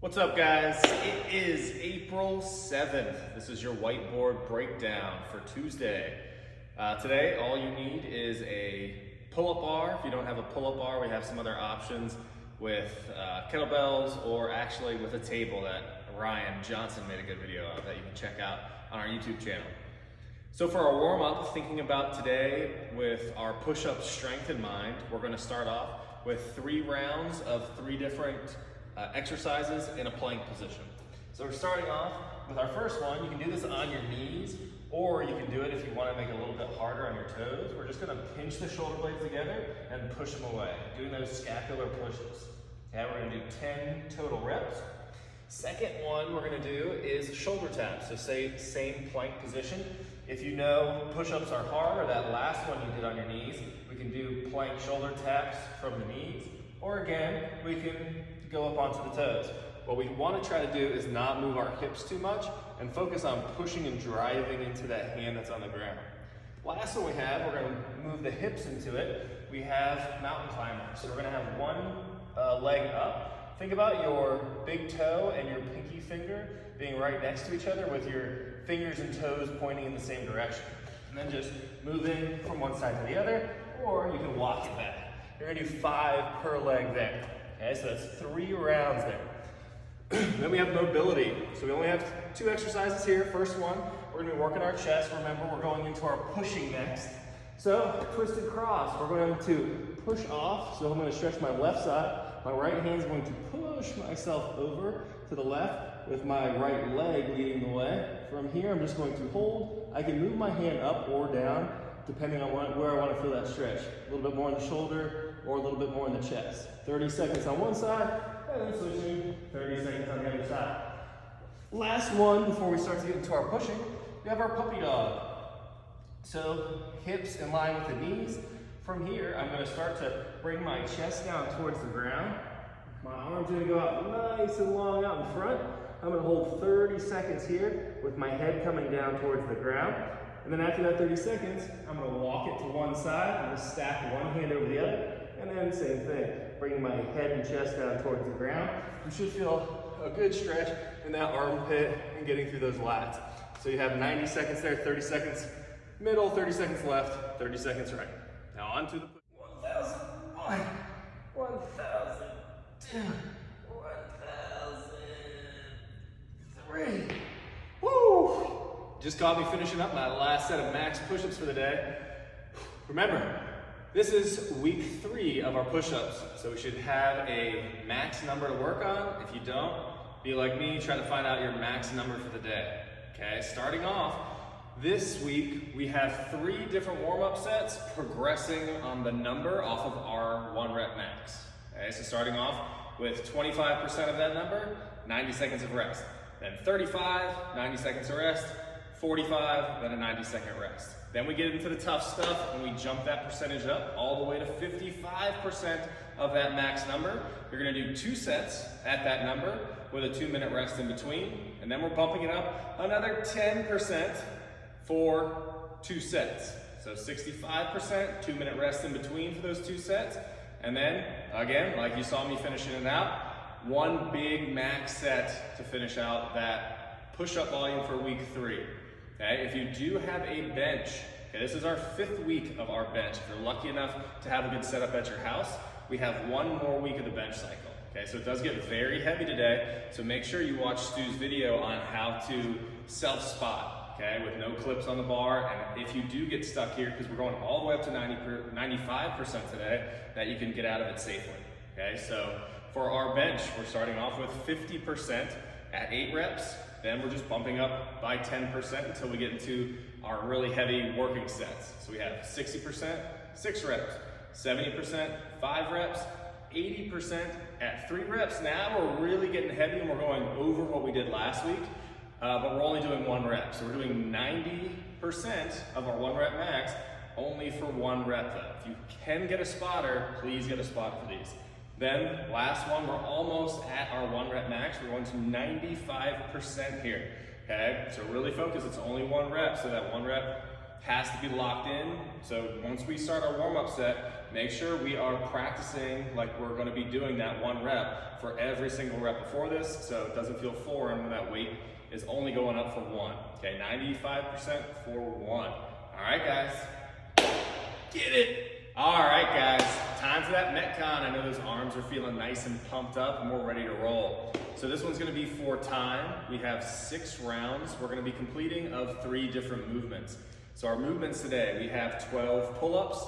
What's up, guys? It is April 7th. This is your whiteboard breakdown for Tuesday. Today, all you need is a pull-up bar. If you don't have a pull-up bar, we have some other options with kettlebells or actually with a table that Ryan Johnson made a good video of that you can check out on our YouTube channel. So for our warm-up, thinking about today with our push-up strength in mind, we're going to start off with 3 rounds of 3 different exercises in a plank position. So we're starting off with our first one. You can do this on your knees, or you can do it if you want to make it a little bit harder on your toes. We're just going to pinch the shoulder blades together and push them away, doing those scapular pushes. Okay, we're going to do 10 total reps. Second one we're going to do is shoulder taps. So say same plank position. If you know push-ups are hard, or that last one you did on your knees, we can do plank shoulder taps from the knees, or again, we can go up onto the toes. What we want to try to do is not move our hips too much and focus on pushing and driving into that hand that's on the ground. Last one we have, we're going to move the hips into it. We have mountain climbers. So we're going to have one leg up. Think about your big toe and your pinky finger being right next to each other with your fingers and toes pointing in the same direction. And then just move in from one side to the other, or you can walk it back. You're going to do 5 per leg there. Okay, so that's 3 rounds there. Then we have mobility. So we only have 2 exercises here. First one, we're going to be working our chest. Remember, we're going into our pushing next. So twisted cross, we're going to push off. So I'm going to stretch my left side. My right hand is going to push myself over to the left with my right leg leading the way. From here, I'm just going to hold. I can move my hand up or down depending on where I want to feel that stretch. A little bit more in the shoulder or a little bit more in the chest. 30 seconds on one side, and then switching 30 seconds on the other side. Last one before we start to get into our pushing, we have our puppy dog. So hips in line with the knees. From here, I'm going to start to bring my chest down towards the ground. My arms are going to go out nice and long out in front. I'm going to hold 30 seconds here with my head coming down towards the ground. And then after that 30 seconds, I'm going to walk it to one side. I'm going to stack one hand over the other. And then same thing, bringing my head and chest down towards the ground. You should feel a good stretch in that armpit and getting through those lats. So you have 90 seconds there, 30 seconds middle, 30 seconds left, 30 seconds right. Now on to the 1,001, 1,002, 1,003. Woo! Just caught me finishing up my last set of max push-ups for the day. Remember, this is week 3 of our push-ups, so we should have a max number to work on. If you don't, be like me, try to find out your max number for the day. Okay, starting off, this week we have 3 different warm-up sets progressing on the number off of our 1 rep max. Okay, so starting off with 25% of that number, 90 seconds of rest. Then 35, 90 seconds of rest, 45, then a 90-second rest. Then we get into the tough stuff and we jump that percentage up all the way to 55% of that max number. You're gonna do 2 sets at that number with a 2-minute rest in between. And then we're bumping it up another 10% for 2 sets. So 65%, 2-minute rest in between for those 2 sets. And then, again, like you saw me finishing it out, 1 big max set to finish out that push-up volume for week 3. Okay, if you do have a bench, okay, this is our 5th week of our bench. If you're lucky enough to have a good setup at your house, we have 1 more week of the bench cycle. Okay, so it does get very heavy today, so make sure you watch Stu's video on how to self-spot, okay, with no clips on the bar. And if you do get stuck here, because we're going all the way up to 95% today, that you can get out of it safely. Okay, so for our bench, we're starting off with 50% at 8 reps. Then we're just bumping up by 10% until we get into our really heavy working sets. So we have 60%, 6 reps, 70%, 5 reps, 80% at 3 reps. Now we're really getting heavy and we're going over what we did last week, but we're only doing 1 rep. So we're doing 90% of our 1 rep max only for 1 rep though. If you can get a spotter, please get a spotter for these. Then last one, we're almost at our 1 rep max. We're going to 95% here, okay? So really focus, it's only 1 rep, so that 1 rep has to be locked in. So once we start our warm-up set, make sure we are practicing like we're gonna be doing that 1 rep for every single rep before this, so it doesn't feel foreign when that weight is only going up for 1. Okay, 95% for 1. All right, guys, get it. All right, guys, time for that Metcon. I know those arms are feeling nice and pumped up and we're ready to roll. So this one's gonna be for time. We have 6 rounds. We're gonna be completing of 3 different movements. So our movements today, we have 12 pull-ups,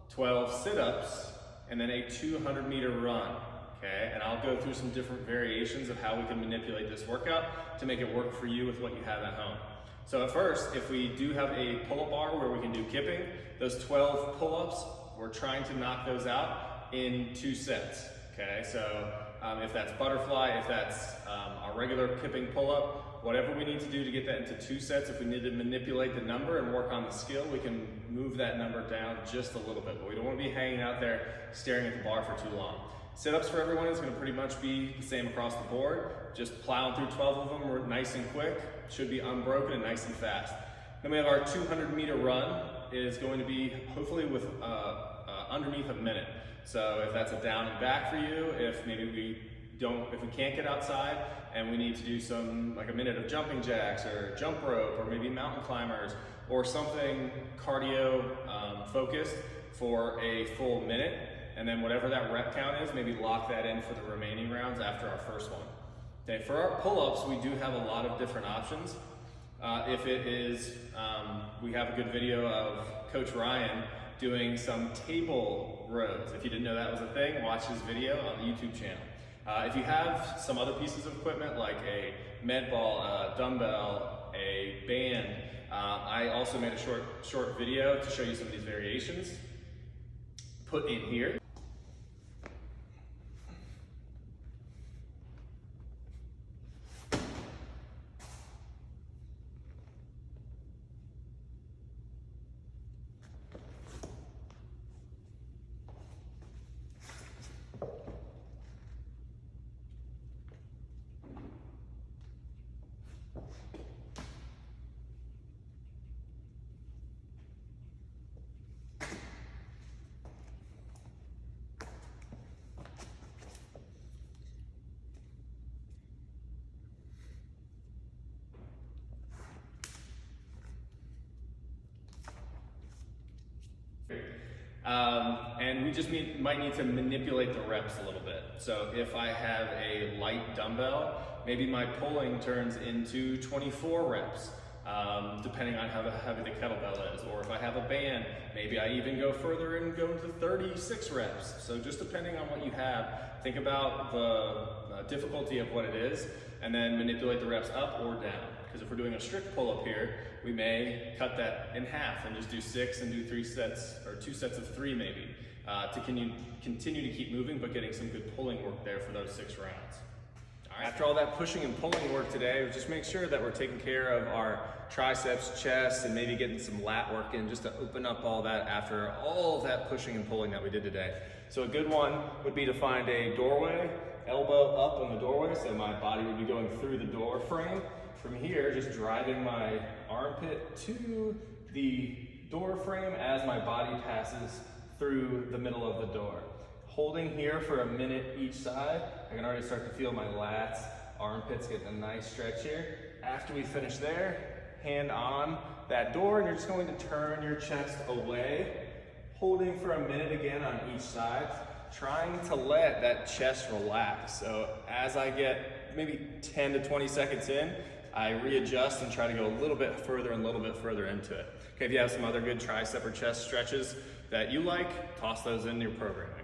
12 sit-ups, and then a 200-meter run, okay? And I'll go through some different variations of how we can manipulate this workout to make it work for you with what you have at home. So at first, if we do have a pull-up bar where we can do kipping, those 12 pull-ups, we're trying to knock those out in 2 sets, okay? So if that's butterfly, if that's our regular kipping pull-up, whatever we need to do to get that into 2 sets, if we need to manipulate the number and work on the skill, we can move that number down just a little bit, but we don't want to be hanging out there staring at the bar for too long. Sit-ups for everyone is going to pretty much be the same across the board, just plowing through 12 of them. We're nice and quick, should be unbroken and nice and fast. Then we have our 200-meter run is going to be hopefully with underneath a minute. So if that's a down and back for you, if maybe if we can't get outside and we need to do some, like a minute of jumping jacks or jump rope or maybe mountain climbers or something cardio focused for a full minute, and then whatever that rep count is, maybe lock that in for the remaining rounds after our first one. Okay, for our pull-ups, we do have a lot of different options. If it is, we have a good video of Coach Ryan doing some table rows. If you didn't know that was a thing, watch his video on the YouTube channel. If you have some other pieces of equipment like a med ball, a dumbbell, a band, I also made a short video to show you some of these variations. Put in here. And we just might need to manipulate the reps a little bit. So if I have a light dumbbell, maybe my pulling turns into 24 reps, depending on how heavy the kettlebell is. Or if I have a band, maybe I even go further and go to 36 reps. So just depending on what you have, think about the difficulty of what it is, and then manipulate the reps up or down. Because if we're doing a strict pull-up here, we may cut that in half and just do 6 and do 3 sets, or 2 sets of 3 maybe, to continue to keep moving, but getting some good pulling work there for those 6 rounds. All right. After all that pushing and pulling work today, just make sure that we're taking care of our triceps, chest, and maybe getting some lat work in just to open up all that after all of that pushing and pulling that we did today. So a good one would be to find a doorway, elbow up on the doorway, so my body would be going through the door frame. From here, just driving my armpit to the door frame as my body passes through the middle of the door. Holding here for a minute each side, I can already start to feel my lats, armpits getting a nice stretch here. After we finish there, hand on that door, and you're just going to turn your chest away, holding for a minute again on each side, trying to let that chest relax. So as I get maybe 10 to 20 seconds in, I readjust and try to go a little bit further and a little bit further into it. Okay, if you have some other good tricep or chest stretches that you like, toss those into your programming.